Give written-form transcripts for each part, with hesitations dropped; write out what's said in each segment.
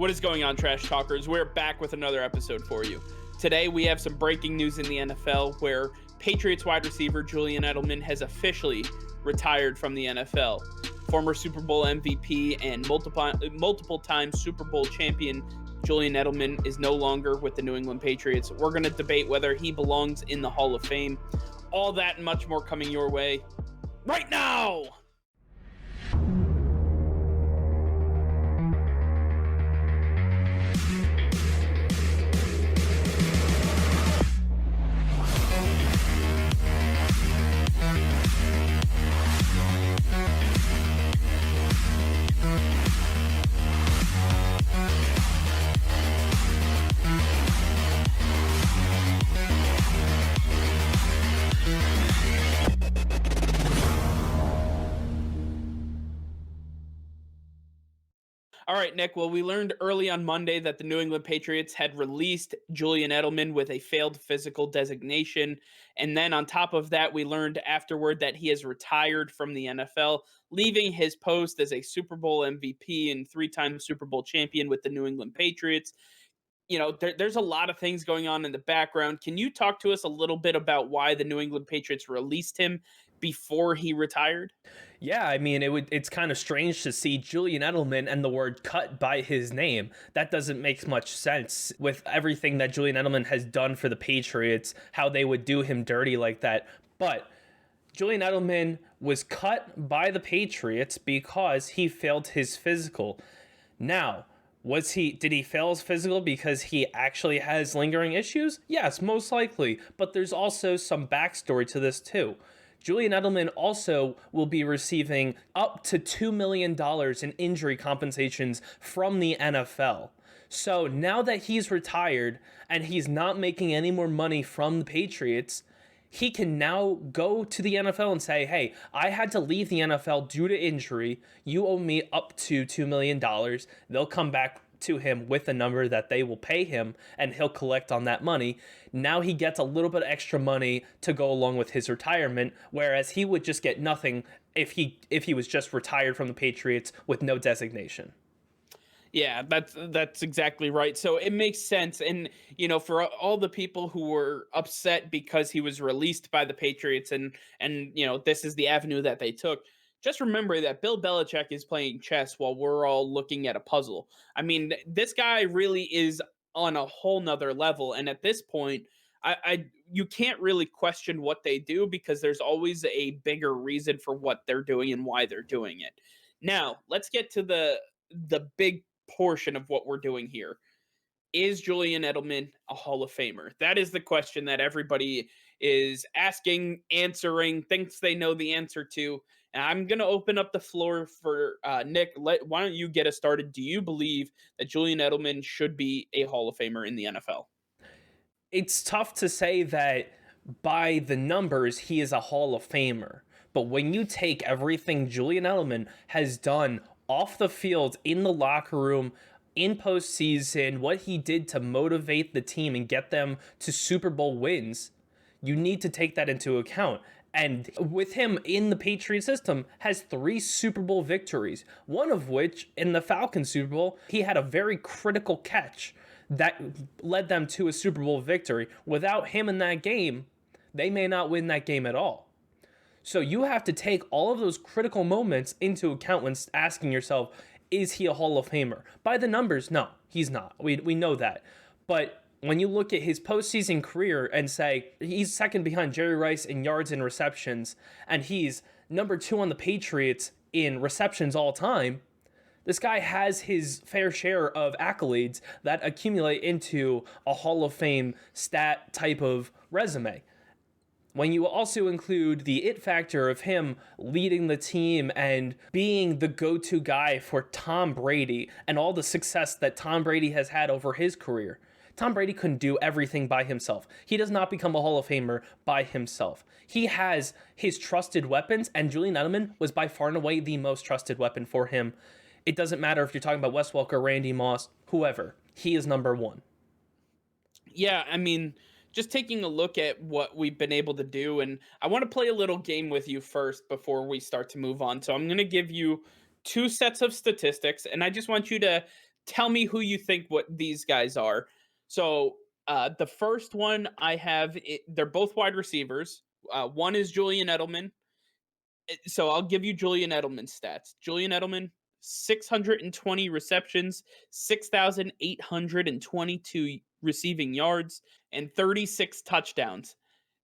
What is going on, Trash Talkers? We're back with another episode for you. Today, we have some breaking news in the NFL where Patriots wide receiver Julian Edelman has officially retired from the NFL. Former Super Bowl MVP and multiple time Super Bowl champion Julian Edelman is no longer with the New England Patriots. We're going to debate whether he belongs in the Hall of Fame. All that and much more coming your way right now! All right, Nick. Well, we learned early on Monday that the New England Patriots had released Julian Edelman with a failed physical designation. And then on top of that, we learned afterward that he has retired from the NFL, leaving his post as a Super Bowl MVP and three-time Super Bowl champion with the New England Patriots. There's a lot of things going on in the background. Can you talk to us a little bit about why the New England Patriots released him before he retired? Yeah, I mean, it's kind of strange to see Julian Edelman and the word cut by his name. That doesn't make much sense with everything that Julian Edelman has done for the Patriots, how they would do him dirty like that. But Julian Edelman was cut by the Patriots because he failed his physical. Now, did he fail his physical because he actually has lingering issues? Yes, most likely. But there's also some backstory to this too. Julian Edelman also will be receiving up to $2 million in injury compensations from the NFL. So now that he's retired and he's not making any more money from the Patriots, he can now go to the NFL and say, hey, I had to leave the NFL due to injury. You owe me up to $2 million. They'll come back to him with a number that they will pay him, and he'll collect on that money. Now he gets a little bit of extra money to go along with his retirement, whereas he would just get nothing if he was just retired from the Patriots with no designation. Yeah, that's exactly right. So it makes sense. And, for all the people who were upset because he was released by the Patriots and this is the avenue that they took, just remember that Bill Belichick is playing chess while we're all looking at a puzzle. I mean, this guy really is on a whole nother level. And at this point, I you can't really question what they do because there's always a bigger reason for what they're doing and why they're doing it. Now, let's get to the big portion of what we're doing here. Is Julian Edelman a Hall of Famer? That is the question that everybody is asking, answering, thinks they know the answer to. And I'm going to open up the floor for Nick. Why don't you get us started? Do you believe that Julian Edelman should be a Hall of Famer in the NFL? It's tough to say that by the numbers, he is a Hall of Famer. But when you take everything Julian Edelman has done off the field, in the locker room, in postseason, what he did to motivate the team and get them to Super Bowl wins, you need to take that into account. And with him in the Patriot system, has 3 Super Bowl victories, one of which in the Falcons Super Bowl, he had a very critical catch that led them to a Super Bowl victory. Without him in that game, they may not win that game at all. So you have to take all of those critical moments into account when asking yourself, is he a Hall of Famer? By the numbers, no, he's not. We know that. But when you look at his postseason career and say he's second behind Jerry Rice in yards and receptions, and he's number 2 on the Patriots in receptions all time, this guy has his fair share of accolades that accumulate into a Hall of Fame stat type of resume. When you also include the it factor of him leading the team and being the go-to guy for Tom Brady and all the success that Tom Brady has had over his career, Tom Brady couldn't do everything by himself. He does not become a Hall of Famer by himself. He has his trusted weapons, and Julian Edelman was by far and away the most trusted weapon for him. It doesn't matter if you're talking about Wes Welker, Randy Moss, whoever. He is number 1. Yeah, I mean, just taking a look at what we've been able to do, and I want to play a little game with you first before we start to move on. So I'm going to give you two sets of statistics, and I just want you to Tell me who you think what these guys are. So the first one I have, they're both wide receivers. One is Julian Edelman. So I'll give you Julian Edelman's stats. Julian Edelman, 620 receptions, 6,822 receiving yards, and 36 touchdowns.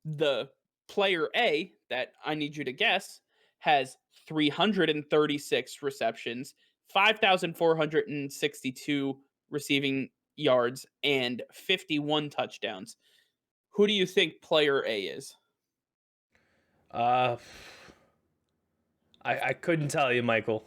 The player A that I need you to guess has 336 receptions, 5,462 receiving yards, and 51 touchdowns. Who do you think player A is? Uh, I couldn't tell you, Michael.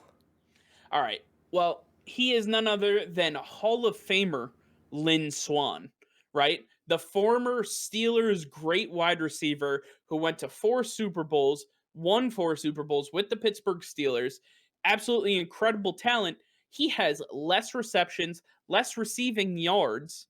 All right. Well, he is none other than Hall of Famer Lynn Swann, right? The former Steelers great wide receiver who went to 4 Super Bowls, won 4 Super Bowls with the Pittsburgh Steelers. Absolutely incredible talent. He has less receptions, less receiving yards,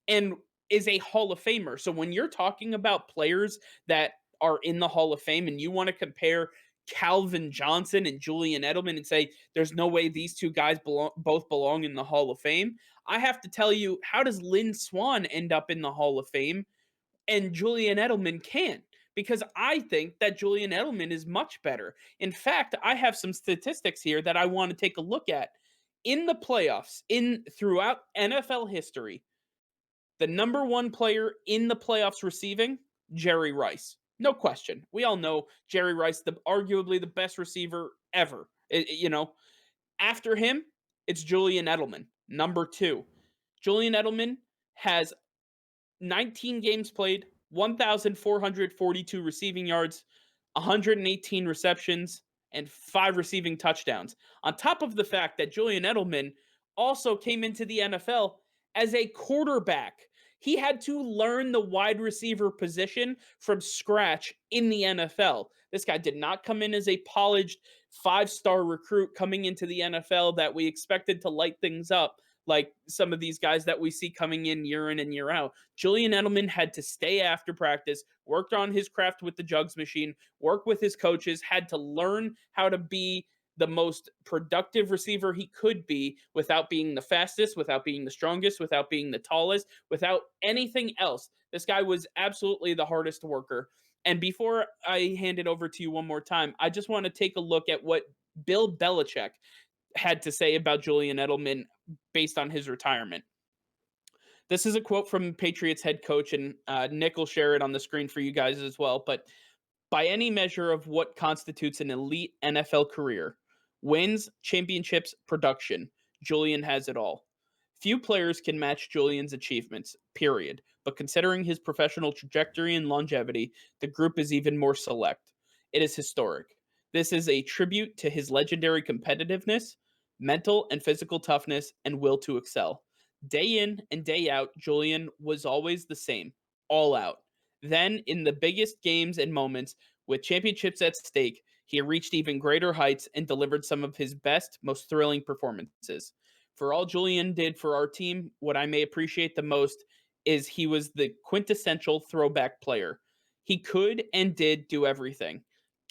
and is a Hall of Famer. So when you're talking about players that are in the Hall of Fame and you want to compare Calvin Johnson and Julian Edelman and say there's no way these two guys both belong in the Hall of Fame, I have to tell you, how does Lynn Swann end up in the Hall of Fame and Julian Edelman can't? Because I think that Julian Edelman is much better. In fact, I have some statistics here that I want to take a look at. In the playoffs, in throughout NFL history, the number one player in the playoffs receiving, Jerry Rice. No question. We all know Jerry Rice, the arguably the best receiver ever. After him, it's Julian Edelman, number two. Julian Edelman has 19 games played, 1,442 receiving yards, 118 receptions, and 5 receiving touchdowns. On top of the fact that Julian Edelman also came into the NFL as a quarterback. He had to learn the wide receiver position from scratch in the NFL. This guy did not come in as a polished 5-star recruit coming into the NFL that we expected to light things up like some of these guys that we see coming in and year out. Julian Edelman had to stay after practice, worked on his craft with the jugs machine, work with his coaches, had to learn how to be the most productive receiver he could be without being the fastest, without being the strongest, without being the tallest, without anything else. This guy was absolutely the hardest worker. And before I hand it over to you one more time, I just want to take a look at what Bill Belichick had to say about Julian Edelman based on his retirement. This is a quote from Patriots head coach, and Nick will share it on the screen for you guys as well. But by any measure of what constitutes an elite NFL career, wins, championships, production, Julian has it all. Few players can match Julian's achievements, period. But considering his professional trajectory and longevity, the group is even more select. It is historic. This is a tribute to his legendary competitiveness, mental and physical toughness, and will to excel. Day in and day out, Julian was always the same, all out. Then, in the biggest games and moments, with championships at stake, he reached even greater heights and delivered some of his best, most thrilling performances. For all Julian did for our team, what I may appreciate the most is he was the quintessential throwback player. He could and did do everything: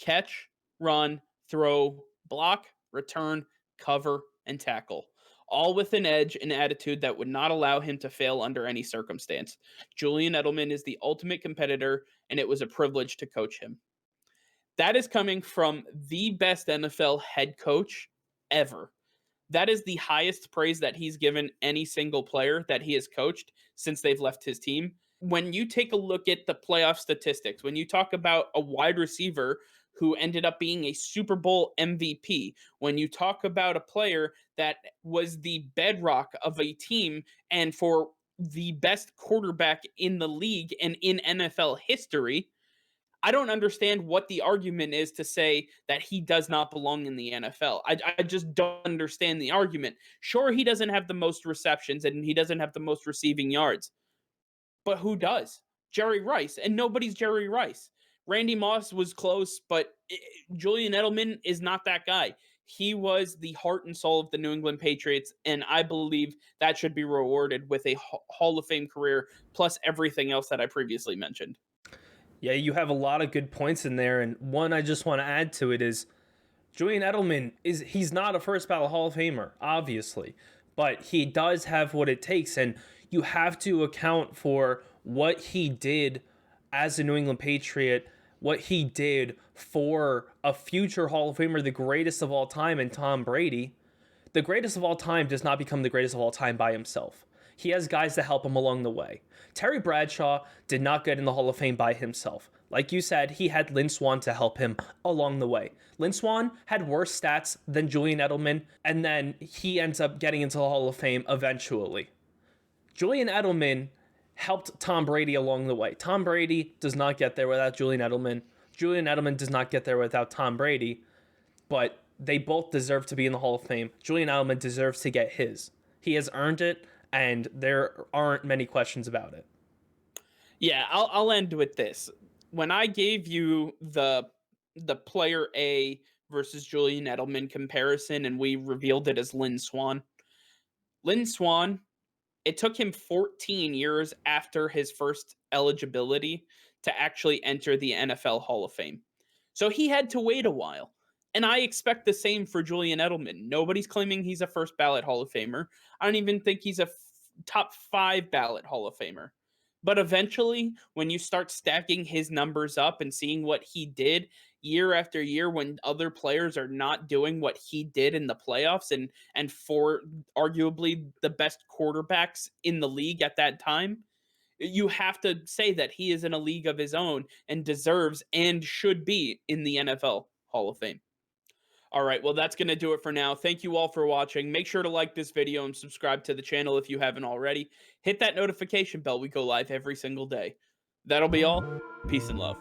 catch, run, throw, block, return, cover, and tackle, all with an edge and attitude that would not allow him to fail under any circumstance. Julian Edelman is the ultimate competitor, and it was a privilege to coach him. That is coming from the best NFL head coach ever. That is the highest praise that he's given any single player that he has coached since they've left his team. When you take a look at the playoff statistics, when you talk about a wide receiver who ended up being a Super Bowl MVP, when you talk about a player that was the bedrock of a team and for the best quarterback in the league and in NFL history, I don't understand what the argument is to say that he does not belong in the NFL. I just don't understand the argument. Sure, he doesn't have the most receptions and he doesn't have the most receiving yards, but who does? Jerry Rice, and nobody's Jerry Rice. Randy Moss was close, but Julian Edelman is not that guy. He was the heart and soul of the New England Patriots, and I believe that should be rewarded with a Hall of Fame career plus everything else that I previously mentioned. Yeah, you have a lot of good points in there, and one I just want to add to it is Julian Edelman he's not a first ballot Hall of Famer, obviously, but he does have what it takes, and you have to account for what he did as a New England Patriot, what he did for a future Hall of Famer, the greatest of all time, and Tom Brady. The greatest of all time does not become the greatest of all time by himself. He has guys to help him along the way. Terry Bradshaw did not get in the Hall of Fame by himself. Like you said, he had Lynn Swann to help him along the way. Lynn Swann had worse stats than Julian Edelman, and then he ends up getting into the Hall of Fame eventually. Julian Edelman helped Tom Brady along the way. Tom Brady does not get there without Julian Edelman. Julian Edelman does not get there without Tom Brady, but they both deserve to be in the Hall of Fame. Julian Edelman deserves to get his. He has earned it, and there aren't many questions about it. Yeah, I'll end with this. When I gave you the player A versus Julian Edelman comparison, and we revealed it as Lynn Swann. Lynn Swann, it took him 14 years after his first eligibility to actually enter the NFL Hall of Fame. So he had to wait a while. And I expect the same for Julian Edelman. Nobody's claiming he's a first ballot Hall of Famer. I don't even think he's a top 5 ballot Hall of Famer. But eventually, when you start stacking his numbers up and seeing what he did year after year when other players are not doing what he did in the playoffs and for arguably the best quarterbacks in the league at that time, you have to say that he is in a league of his own and deserves and should be in the NFL Hall of Fame. All right, well, that's going to do it for now. Thank you all for watching. Make sure to like this video and subscribe to the channel if you haven't already. Hit that notification bell. We go live every single day. That'll be all. Peace and love.